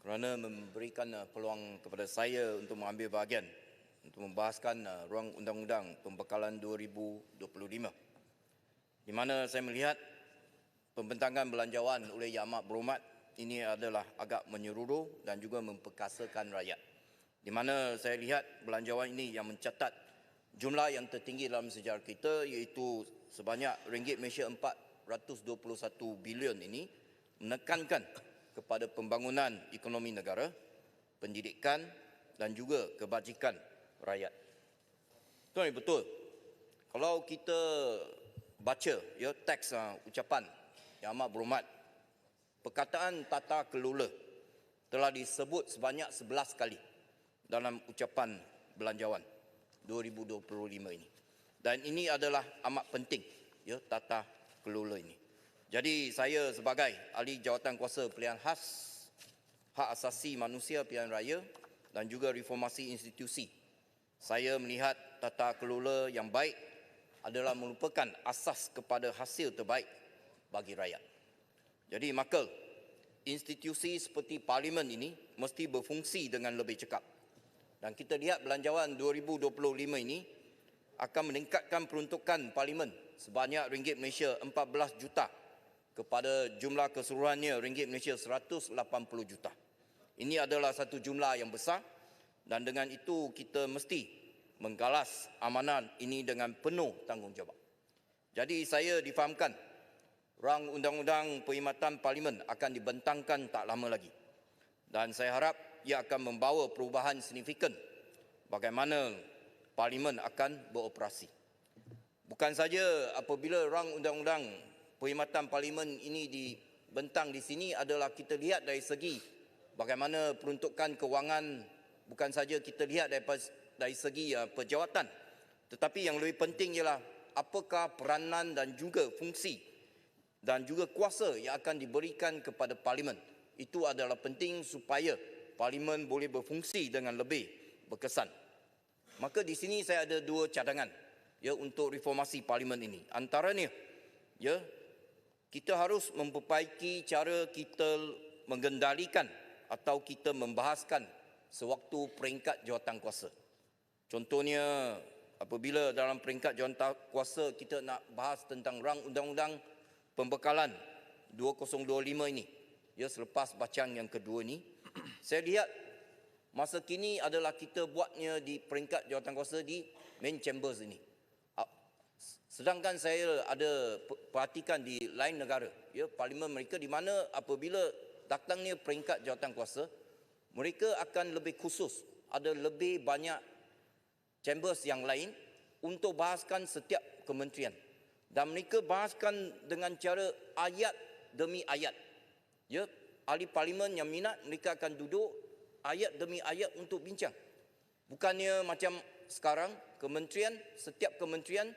kerana memberikan peluang kepada saya untuk mengambil bahagian untuk membahaskan ruang undang-undang pembekalan 2025, di mana saya melihat pembentangan belanjawan oleh Yang Amat Berhormat ini adalah agak menyeluruh dan juga memperkasakan rakyat, di mana saya lihat belanjawan ini yang mencatat jumlah yang tertinggi dalam sejarah kita, iaitu sebanyak ringgit Malaysia 421 bilion ini menekankan kepada pembangunan ekonomi negara, pendidikan dan juga kebajikan rakyat. Tuan, betul. Kalau kita baca teks ucapan Yang Amat Berhormat, perkataan tata kelola telah disebut sebanyak 11 kali dalam ucapan belanjawan 2025 ini. Dan ini adalah amat penting, tata kelola ini. Jadi saya sebagai ahli jawatan kuasa pilihan khas, hak asasi manusia pilihan raya dan juga reformasi institusi, saya melihat tata kelola yang baik adalah merupakan asas kepada hasil terbaik bagi rakyat. Jadi maka institusi seperti parlimen ini mesti berfungsi dengan lebih cekap. Dan kita lihat belanjawan 2025 ini akan meningkatkan peruntukan parlimen sebanyak ringgit Malaysia 14 juta kepada jumlah keseluruhannya ringgit Malaysia 180 juta. Ini adalah satu jumlah yang besar dan dengan itu kita mesti menggalas amanah ini dengan penuh tanggungjawab. Jadi saya difahamkan rang undang-undang perkhidmatan parlimen akan dibentangkan tak lama lagi. Dan saya harap ia akan membawa perubahan signifikan bagaimana parlimen akan beroperasi. Bukan saja apabila rang undang-undang perkhidmatan parlimen ini dibentang di sini adalah kita lihat dari segi bagaimana peruntukan kewangan, bukan saja kita lihat dari segi perjawatan, tetapi yang lebih penting ialah apakah peranan dan juga fungsi dan juga kuasa yang akan diberikan kepada parlimen. Itu adalah penting supaya parlimen boleh berfungsi dengan lebih berkesan. Maka di sini saya ada dua cadangan untuk reformasi parlimen ini. Antaranya kita harus memperbaiki cara kita mengendalikan atau kita membahaskan sewaktu peringkat jawatan kuasa. Contohnya apabila dalam peringkat jawatan kuasa kita nak bahas tentang rang undang-undang pembekalan 2025 ini, selepas bacaan yang kedua ini, saya lihat masa kini adalah kita buatnya di peringkat jawatan kuasa di main chambers ini. Sedangkan saya ada perhatikan di lain negara, parlimen mereka di mana apabila datangnya peringkat jawatan kuasa, mereka akan lebih khusus, ada lebih banyak chambers yang lain untuk bahaskan setiap kementerian. Dan mereka bahaskan dengan cara ayat demi ayat. Ahli parlimen yang minat, mereka akan duduk ayat demi ayat untuk bincang. Bukannya macam sekarang, setiap kementerian,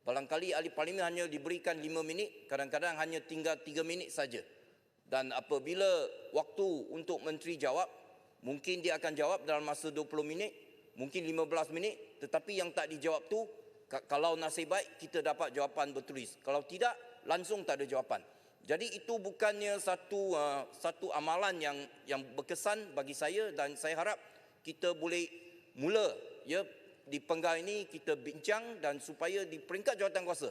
barangkali ahli parlimen hanya diberikan 5 minit, kadang-kadang hanya tinggal 3 minit saja. Dan apabila waktu untuk menteri jawab, mungkin dia akan jawab dalam masa 20 minit, mungkin 15 minit, tetapi yang tak dijawab tu, kalau nasib baik kita dapat jawapan bertulis. Kalau tidak, langsung tak ada jawapan. Jadi itu bukannya satu amalan yang berkesan bagi saya, dan saya harap kita boleh mula di penggal ini kita bincang, dan supaya di peringkat jawatan kuasa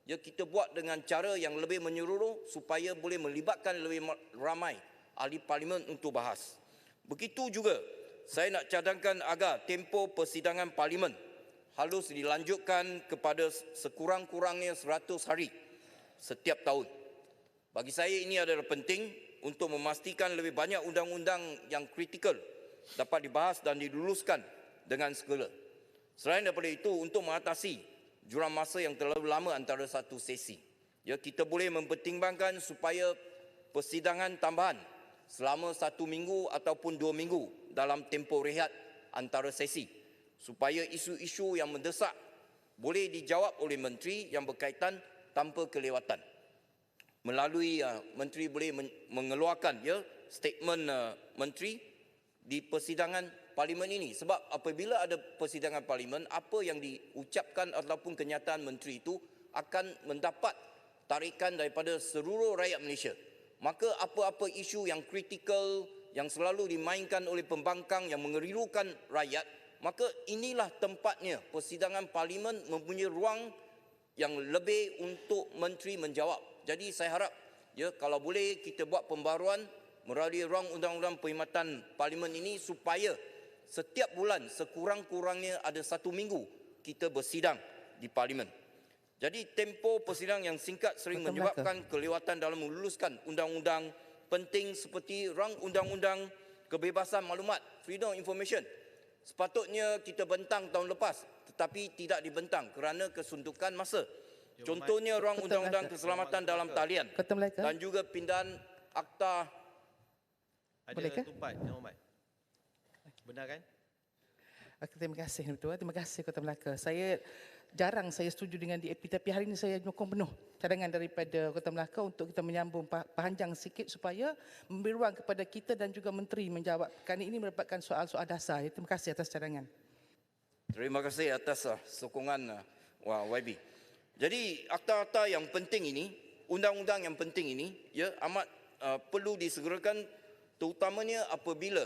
kita buat dengan cara yang lebih menyeluruh supaya boleh melibatkan lebih ramai ahli parlimen untuk bahas. Begitu juga saya nak cadangkan agar tempoh persidangan parlimen harus dilanjutkan kepada sekurang-kurangnya 100 hari setiap tahun. Bagi saya ini adalah penting untuk memastikan lebih banyak undang-undang yang kritikal dapat dibahas dan diluluskan dengan segera. Selain daripada itu, untuk mengatasi jurang masa yang terlalu lama antara satu sesi, kita boleh mempertimbangkan supaya persidangan tambahan selama 1 minggu ataupun 2 minggu dalam tempoh rehat antara sesi, supaya isu-isu yang mendesak boleh dijawab oleh menteri yang berkaitan tanpa kelewatan. Melalui menteri boleh mengeluarkan statement menteri di persidangan parlimen ini. Sebab apabila ada persidangan parlimen, apa yang diucapkan ataupun kenyataan menteri itu akan mendapat tarikan daripada seluruh rakyat Malaysia. Maka apa-apa isu yang kritikal, yang selalu dimainkan oleh pembangkang yang mengerilukan rakyat, maka inilah tempatnya persidangan parlimen mempunyai ruang yang lebih untuk menteri menjawab. Jadi saya harap kalau boleh kita buat pembaruan melalui ruang undang-undang perkhidmatan parlimen ini supaya setiap bulan sekurang-kurangnya ada 1 minggu kita bersidang di parlimen. Jadi tempoh persidangan yang singkat sering menyebabkan kelewatan dalam meluluskan undang-undang penting seperti ruang undang-undang kebebasan maklumat, freedom of information. Sepatutnya kita bentang tahun lepas tetapi tidak dibentang kerana kesundukan masa. Contohnya ruang undang-undang keselamatan dalam talian dan juga pindahan akta. Ada tumpat, Yang Hormat. Benar kan? Terima kasih Ketua. Terima kasih Ketua Melaka. Jarang saya setuju dengan DAP, tapi hari ini saya nyokong penuh cadangan daripada Ketua Melaka untuk kita menyambung panjang sikit supaya memberi ruang kepada kita dan juga menteri menjawab. Kerana ini merupakan soal-soal dasar. Terima kasih atas cadangan. Terima kasih atas sokongan YB. Jadi akta-akta yang penting ini, undang-undang yang penting ini amat perlu disegerakan, terutamanya apabila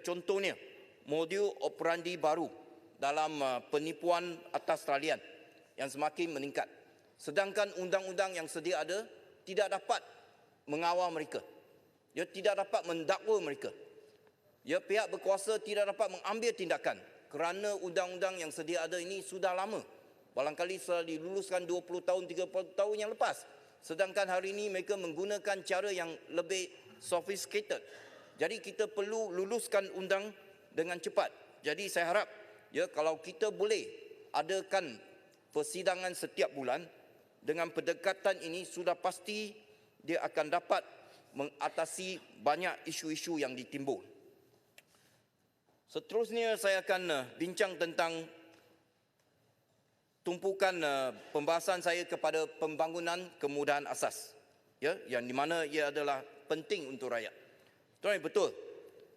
contohnya modul operandi baru dalam penipuan atas talian yang semakin meningkat. Sedangkan undang-undang yang sedia ada tidak dapat mengawal mereka. Tidak dapat mendakwa mereka. Pihak berkuasa tidak dapat mengambil tindakan kerana undang-undang yang sedia ada ini sudah lama. Barangkali sudah diluluskan 20 tahun, 30 tahun yang lepas. Sedangkan hari ini mereka menggunakan cara yang lebih sophisticated. Jadi kita perlu luluskan undang dengan cepat. Jadi saya harap kalau kita boleh adakan persidangan setiap bulan dengan pendekatan ini, sudah pasti dia akan dapat mengatasi banyak isu-isu yang ditimbul. Seterusnya saya akan bincang tentang tumpukan pembahasan saya kepada pembangunan kemudahan asas, yang di mana ia adalah penting untuk rakyat. Tuan, betul.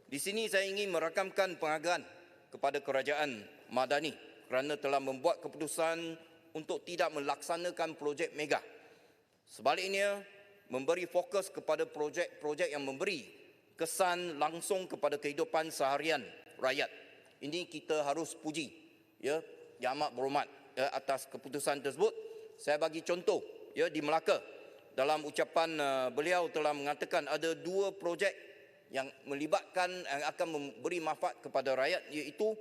Di sini saya ingin merakamkan penghargaan kepada Kerajaan Madani kerana telah membuat keputusan untuk tidak melaksanakan projek mega. Sebaliknya, memberi fokus kepada projek-projek yang memberi kesan langsung kepada kehidupan seharian rakyat. Ini kita harus puji, yang amat berhormat atas keputusan tersebut. Saya bagi contoh, di Melaka. Dalam ucapan beliau telah mengatakan ada 2 projek yang melibatkan, yang akan memberi manfaat kepada rakyat, iaitu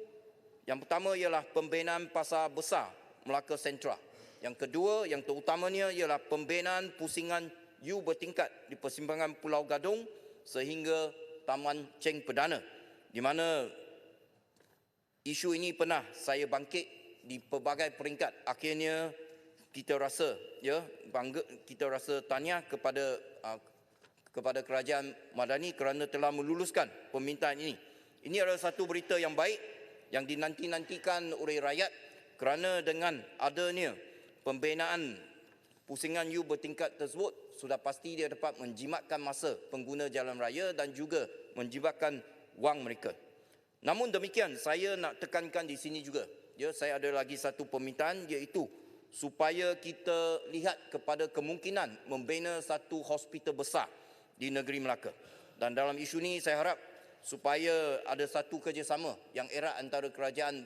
yang pertama ialah pembinaan pasar besar Melaka Sentra. Yang kedua, yang terutamanya ialah pembinaan pusingan U bertingkat di persimpangan Pulau Gadung sehingga Taman Cheng Perdana, di mana isu ini pernah saya bangkit di pelbagai peringkat. Akhirnya kita rasa bangga, kita rasa tahniah kepada Kerajaan Madani kerana telah meluluskan permintaan ini. Ini adalah satu berita yang baik yang dinanti-nantikan oleh rakyat kerana dengan adanya pembinaan pusingan U bertingkat tersebut, sudah pasti dia dapat menjimatkan masa pengguna jalan raya dan juga menjimatkan wang mereka. Namun demikian, saya nak tekankan di sini juga, saya ada lagi satu permintaan, iaitu supaya kita lihat kepada kemungkinan membina satu hospital besar di negeri Melaka. Dan dalam isu ini saya harap supaya ada satu kerjasama yang erat antara kerajaan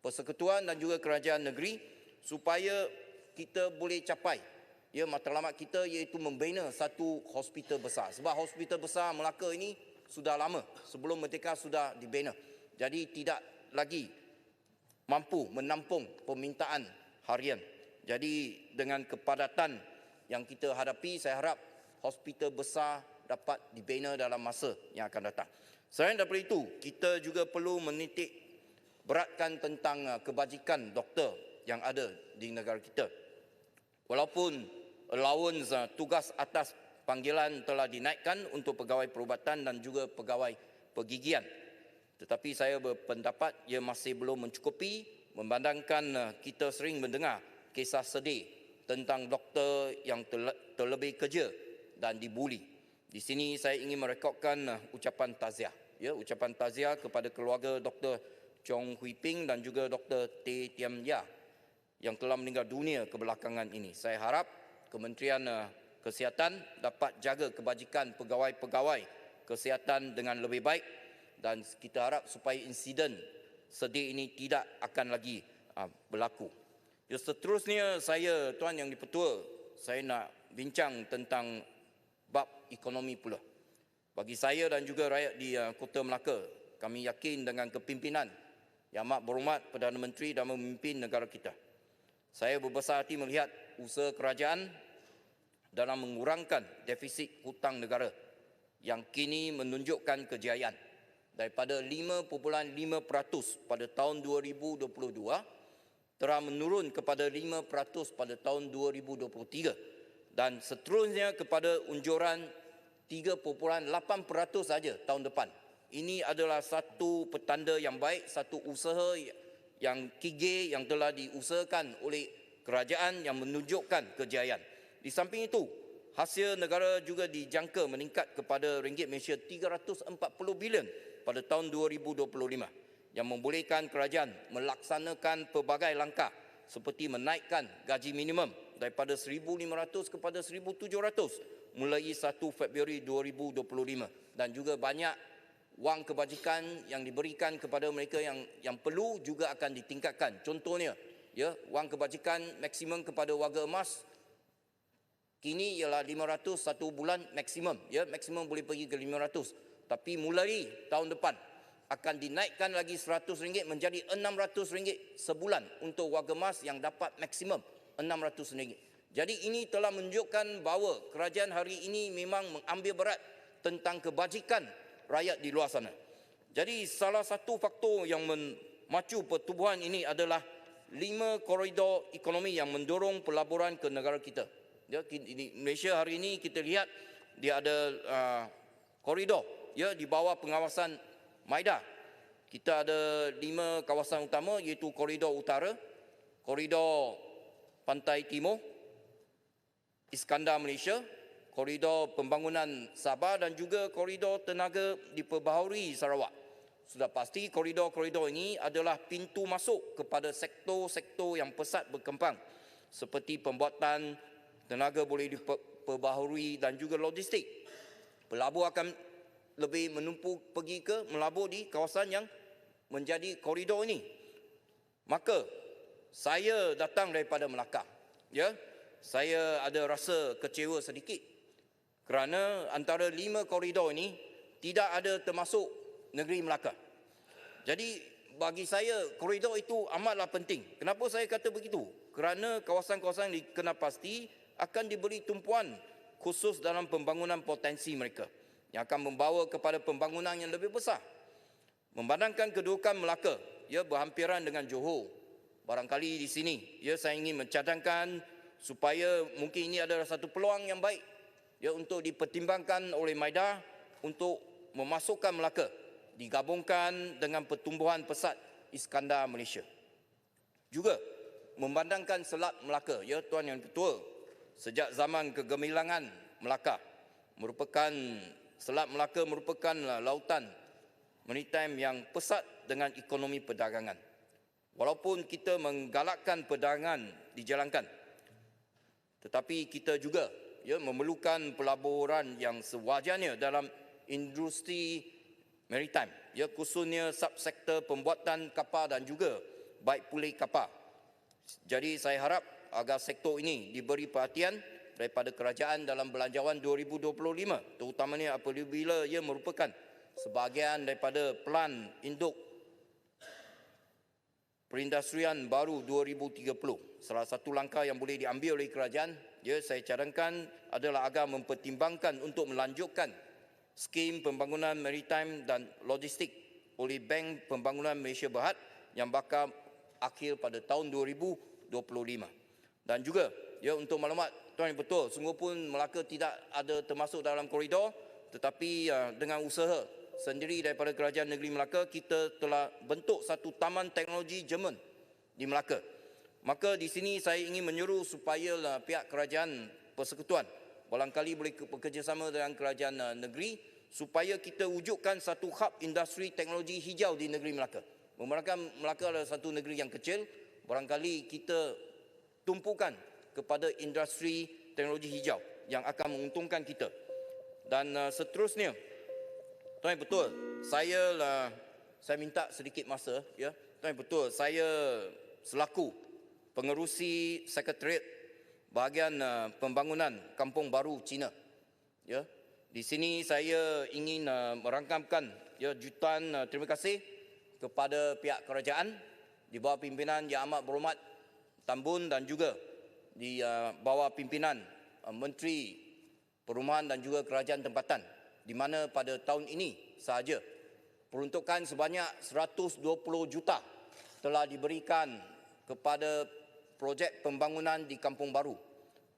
persekutuan dan juga kerajaan negeri supaya kita boleh capai matlamat kita, iaitu membina satu hospital besar. Sebab hospital besar Melaka ini sudah lama, sebelum merdeka sudah dibina. Jadi tidak lagi mampu menampung permintaan harian. Jadi dengan kepadatan yang kita hadapi, saya harap hospital besar dapat dibina dalam masa yang akan datang. Selain daripada itu, kita juga perlu menitik beratkan tentang kebajikan doktor yang ada di negara kita. Walaupun allowance tugas atas panggilan telah dinaikkan untuk pegawai perubatan dan juga pegawai pergigian, tetapi saya berpendapat ia masih belum mencukupi memandangkan kita sering mendengar kisah sedih tentang doktor yang terlebih kerja dan dibuli. Di sini saya ingin merekodkan ucapan taziah, ucapan taziah kepada keluarga Dr. Chong Hui Ping dan juga Dr. Teh Tiam Ya yang telah meninggal dunia kebelakangan ini. Saya harap Kementerian Kesihatan dapat jaga kebajikan pegawai-pegawai kesihatan dengan lebih baik dan kita harap supaya insiden sedih ini tidak akan lagi berlaku. Seterusnya saya, Tuan Yang di-Pertua, saya nak bincang tentang bab ekonomi pula. Bagi saya dan juga rakyat di Kota Melaka, kami yakin dengan kepimpinan Yang Amat Berhormat Perdana Menteri dalam memimpin negara kita. Saya berbesar hati melihat usaha kerajaan dalam mengurangkan defisit hutang negara yang kini menunjukkan kejayaan daripada 5.5% pada tahun 2022 telah menurun kepada 5% pada tahun 2023 dan seterusnya kepada unjuran 3.8% saja tahun depan. Ini adalah satu petanda yang baik, satu usaha yang gigih yang telah diusahakan oleh kerajaan yang menunjukkan kejayaan. Di samping itu, hasil negara juga dijangka meningkat kepada ringgit Malaysia 340 bilion pada tahun 2025 yang membolehkan kerajaan melaksanakan pelbagai langkah seperti menaikkan gaji minimum daripada 1,500 kepada 1,700 mulai 1 Februari 2025 dan juga banyak wang kebajikan yang diberikan kepada mereka yang perlu juga akan ditingkatkan. Contohnya, wang kebajikan maksimum kepada warga emas kini ialah 500 satu bulan maksimum. Maksimum boleh pergi ke 500. Tapi mulai tahun depan akan dinaikkan lagi RM100 menjadi RM600 sebulan untuk warga emas yang dapat maksimum RM600. Jadi ini telah menunjukkan bahawa kerajaan hari ini memang mengambil berat tentang kebajikan rakyat di luar sana. Jadi salah satu faktor yang memacu pertumbuhan ini adalah 5 koridor ekonomi yang mendorong pelaburan ke negara kita. Di Malaysia hari ini kita lihat dia ada koridor di bawah pengawasan MIDA. Kita ada 5 kawasan utama iaitu koridor utara, koridor pantai timur, Iskandar Malaysia, koridor pembangunan Sabah dan juga koridor tenaga diperbaharui Sarawak. Sudah pasti koridor-koridor ini adalah pintu masuk kepada sektor-sektor yang pesat berkembang seperti pembuatan tenaga boleh diperbaharui dan juga logistik. Pelabur akan lebih menumpu pergi ke melabur di kawasan yang menjadi koridor ini. Maka saya datang daripada Melaka. Saya ada rasa kecewa sedikit kerana antara 5 koridor ini tidak ada termasuk negeri Melaka. Jadi bagi saya koridor itu amatlah penting. Kenapa saya kata begitu? Kerana kawasan-kawasan yang dikenal pasti akan diberi tumpuan khusus dalam pembangunan potensi mereka yang akan membawa kepada pembangunan yang lebih besar. Memandangkan kedudukan Melaka, berhampiran dengan Johor. Barangkali di sini, saya ingin mencadangkan supaya mungkin ini adalah satu peluang yang baik untuk dipertimbangkan oleh MIDA untuk memasukkan Melaka digabungkan dengan pertumbuhan pesat Iskandar Malaysia. Juga memandangkan Selat Melaka, Tuan Yang Ketua, sejak zaman kegemilangan Melaka Selat Melaka merupakan lautan maritime yang pesat dengan ekonomi perdagangan. Walaupun kita menggalakkan perdagangan dijalankan, tetapi kita juga memerlukan pelaburan yang sewajarnya dalam industri maritime, khususnya subsektor pembuatan kapal dan juga baik pulih kapal. Jadi saya harap agar sektor ini diberi perhatian daripada kerajaan dalam belanjawan 2025, terutamanya apabila ia merupakan sebahagian daripada pelan induk perindustrian baru 2030. Salah satu langkah yang boleh diambil oleh kerajaan, saya cadangkan adalah agar mempertimbangkan untuk melanjutkan skim pembangunan maritime dan logistik oleh Bank Pembangunan Malaysia Berhad yang bakal akhir pada tahun 2025. Dan juga untuk maklumat Tuan Yang Betul, sungguh pun Melaka tidak ada termasuk dalam koridor, tetapi dengan usaha sendiri daripada Kerajaan Negeri Melaka, kita telah bentuk satu taman teknologi Jerman di Melaka. Maka di sini saya ingin menyuruh supaya pihak kerajaan persekutuan barangkali boleh bekerjasama dengan kerajaan negeri supaya kita wujudkan satu hub industri teknologi hijau di negeri Melaka. Melaka adalah satu negeri yang kecil, barangkali kita tumpukan kepada industri teknologi hijau yang akan menguntungkan kita. Dan seterusnya, Tuan betul. Saya minta sedikit masa, ya. Tuan betul. Saya selaku pengerusi sekretariat bahagian pembangunan Kampung Baru Cina, ya. Di sini saya ingin merangkamkan, ya, jutaan terima kasih kepada pihak kerajaan di bawah pimpinan Yang Amat Berhormat Tan Bun dan juga di bawah pimpinan Menteri Perumahan dan juga Kerajaan Tempatan, di mana pada tahun ini sahaja peruntukan sebanyak 120 juta telah diberikan kepada projek pembangunan di Kampung Baru.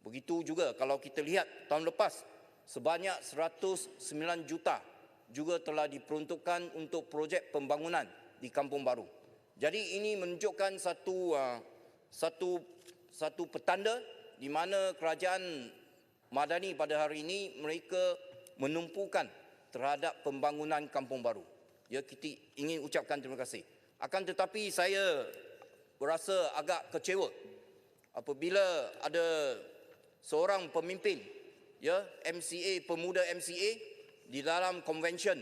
Begitu juga kalau kita lihat tahun lepas sebanyak 109 juta juga telah diperuntukkan untuk projek pembangunan di Kampung Baru. Jadi ini menunjukkan satu petanda di mana kerajaan Madani pada hari ini mereka menumpukan terhadap pembangunan Kampung Baru. Ya, kita ingin ucapkan terima kasih. Akan tetapi saya berasa agak kecewa apabila ada seorang pemimpin, ya, MCA, pemuda MCA di dalam convention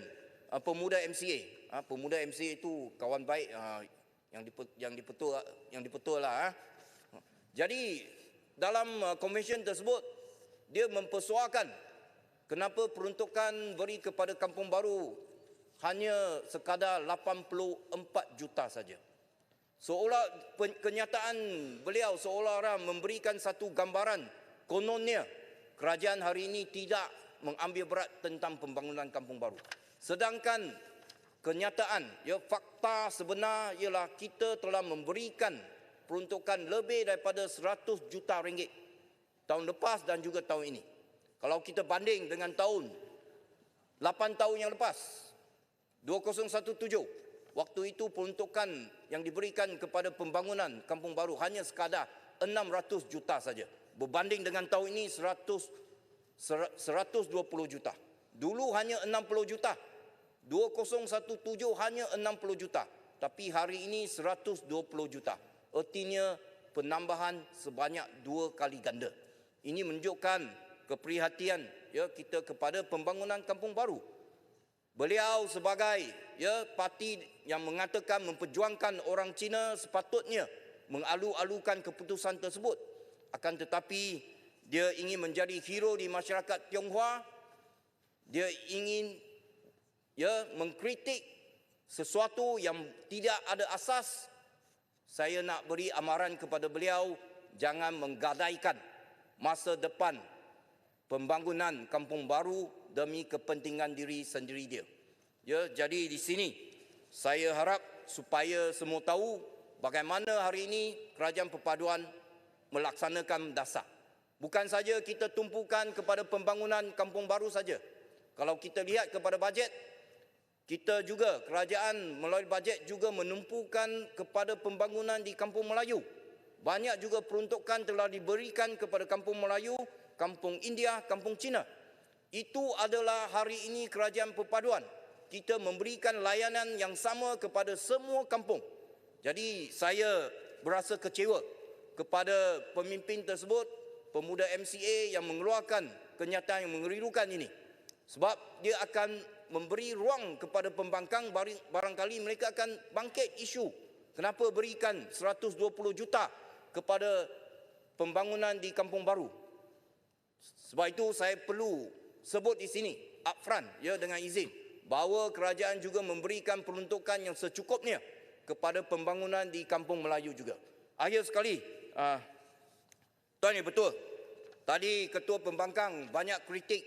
pemuda MCA. Pemuda MCA itu kawan baik yang dipetul lah. Jadi dalam convention tersebut dia mempersoalkan kenapa peruntukan beri kepada Kampung Baru hanya sekadar 84 juta saja. Seolah kenyataan beliau seolah-olah memberikan satu gambaran kononnya kerajaan hari ini tidak mengambil berat tentang pembangunan Kampung Baru. Sedangkan kenyataan, ya, fakta sebenar ialah kita telah memberikan peruntukan lebih daripada 100 juta ringgit tahun lepas dan juga tahun ini. Kalau kita banding dengan 8 tahun yang lepas, 2017, waktu itu peruntukan yang diberikan kepada pembangunan Kampung Baru hanya sekadar 600 juta saja. Berbanding dengan tahun ini 120 juta. Dulu hanya 60 juta. 2017 hanya 60 juta. Tapi hari ini 120 juta. Artinya penambahan sebanyak 2 kali ganda. Ini menunjukkan keprihatian, ya, kita kepada pembangunan Kampung Baru. Beliau sebagai, ya, parti yang mengatakan memperjuangkan orang Cina sepatutnya mengalu-alukan keputusan tersebut. Akan tetapi dia ingin menjadi hero di masyarakat Tionghoa. Dia ingin, ya, mengkritik sesuatu yang tidak ada asas. Saya nak beri amaran kepada beliau, jangan menggadaikan masa depan pembangunan Kampung Baru demi kepentingan diri sendiri dia. Ya, jadi di sini saya harap supaya semua tahu bagaimana hari ini Kerajaan Perpaduan melaksanakan dasar. Bukan saja kita tumpukan kepada pembangunan Kampung Baru saja. Kalau kita lihat kepada bajet, kita juga, kerajaan melalui bajet juga menumpukan kepada pembangunan di Kampung Melayu. Banyak juga peruntukan telah diberikan kepada Kampung Melayu, Kampung India, Kampung Cina. Itu adalah hari ini Kerajaan Perpaduan. Kita memberikan layanan yang sama kepada semua kampung. Jadi saya berasa kecewa kepada pemimpin tersebut, pemuda MCA yang mengeluarkan kenyataan yang mengerirukan ini. Sebab dia akan memberi ruang kepada pembangkang, barangkali mereka akan bangkit isu. Kenapa berikan 120 juta kepada pembangunan di Kampung Baru? Sebab itu saya perlu sebut di sini upfront, ya, dengan izin, bahawa kerajaan juga memberikan peruntukan yang secukupnya kepada pembangunan di Kampung Melayu juga. Akhir sekali, Tuan, ya, betul. Tadi Ketua Pembangkang banyak kritik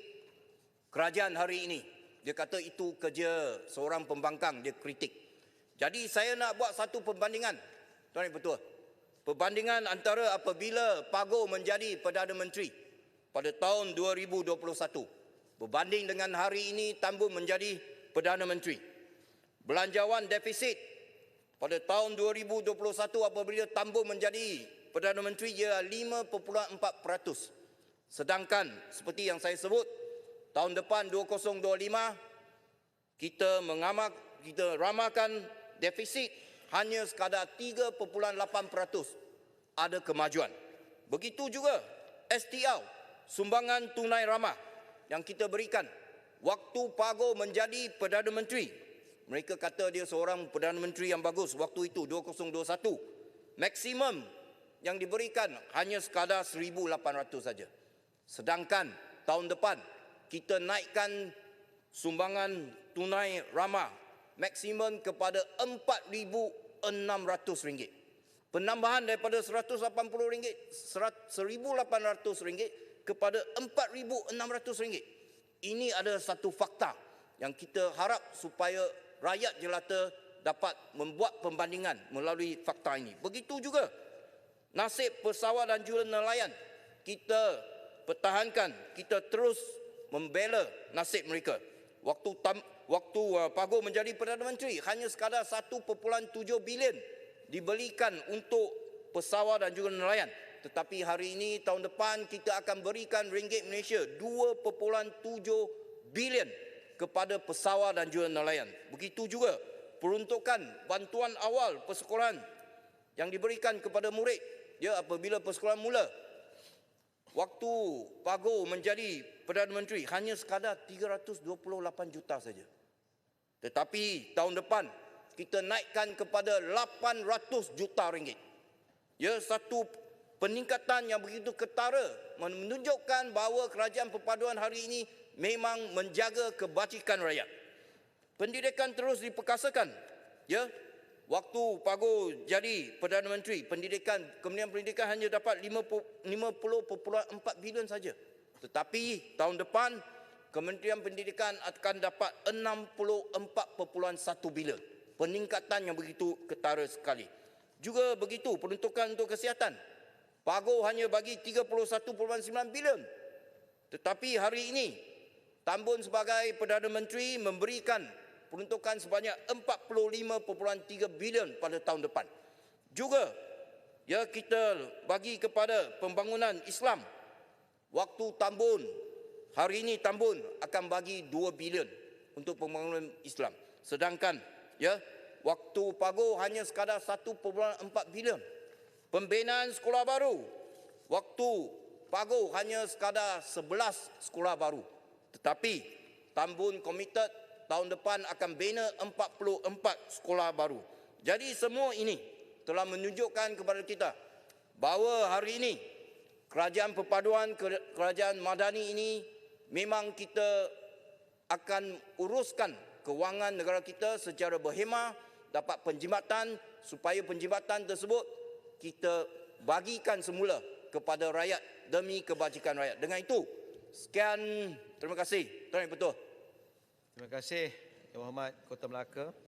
kerajaan hari ini. Dia kata itu kerja seorang pembangkang, dia kritik. Jadi saya nak buat satu perbandingan. Tuan, ya, betul. Perbandingan antara apabila Pago menjadi Perdana Menteri pada tahun 2021 berbanding dengan hari ini Tan Bun menjadi Perdana Menteri. Belanjawan defisit pada tahun 2021 apabila Tan Bun menjadi Perdana Menteri ia 5.4%. Sedangkan seperti yang saya sebut, tahun depan 2025 kita ramalkan defisit hanya sekadar 3.8%. Ada kemajuan. Begitu juga STL, sumbangan tunai ramah yang kita berikan waktu Pago menjadi Perdana Menteri, mereka kata dia seorang Perdana Menteri yang bagus waktu itu 2021. Maksimum yang diberikan hanya sekadar 1,800 saja. Sedangkan tahun depan kita naikkan sumbangan tunai ramah maksimum kepada RM4,600. Penambahan daripada RM180, RM1,800 kepada RM4,600. Ini adalah satu fakta yang kita harap supaya rakyat jelata dapat membuat pembandingan melalui fakta ini. Begitu juga nasib pesawat dan juga nelayan. Kita pertahankan, kita terus membela nasib mereka. Waktu Pago menjadi Perdana Menteri, hanya sekadar 1.7 bilion dibelikan untuk pesawat dan juga nelayan. Tetapi hari ini, tahun depan, kita akan berikan ringgit Malaysia 2.7 bilion kepada pesawat dan juga nelayan. Begitu juga peruntukan bantuan awal persekolahan yang diberikan kepada murid apabila persekolahan mula. Waktu Pago menjadi Perdana Menteri hanya sekadar 328 juta saja. Tetapi tahun depan kita naikkan kepada 800 juta ringgit. Satu peningkatan yang begitu ketara menunjukkan bahawa kerajaan perpaduan hari ini memang menjaga kebajikan rakyat. Pendidikan terus diperkasakan. Waktu Pago jadi Perdana Menteri, Kementerian Pendidikan hanya dapat 50.4 bilion saja. Tetapi tahun depan Kementerian Pendidikan akan dapat 64.1 bilion. Peningkatan yang begitu ketara sekali. Juga begitu peruntukan untuk kesihatan. Pago hanya bagi 31.9 bilion. Tetapi hari ini Tambun sebagai Perdana Menteri memberikan peruntukan sebanyak 45.3 bilion pada tahun depan. Juga kita bagi kepada pembangunan Islam. Waktu Tambun, hari ini Tambun akan bagi 2 bilion untuk pembangunan Islam. Sedangkan waktu Pago hanya sekadar 1.4 bilion. Pembinaan sekolah baru, waktu Pago hanya sekadar 11 sekolah baru. Tetapi Tambun komited tahun depan akan bina 44 sekolah baru. Jadi semua ini telah menunjukkan kepada kita bahawa hari ini kerajaan perpaduan, kerajaan madani ini memang kita akan uruskan kewangan negara kita secara berhemah, dapat penjimatan supaya penjimatan tersebut kita bagikan semula kepada rakyat demi kebajikan rakyat. Dengan itu, sekian, terima kasih. Tuan Yang Betul. Terima kasih Yang Berhormat Kota Melaka.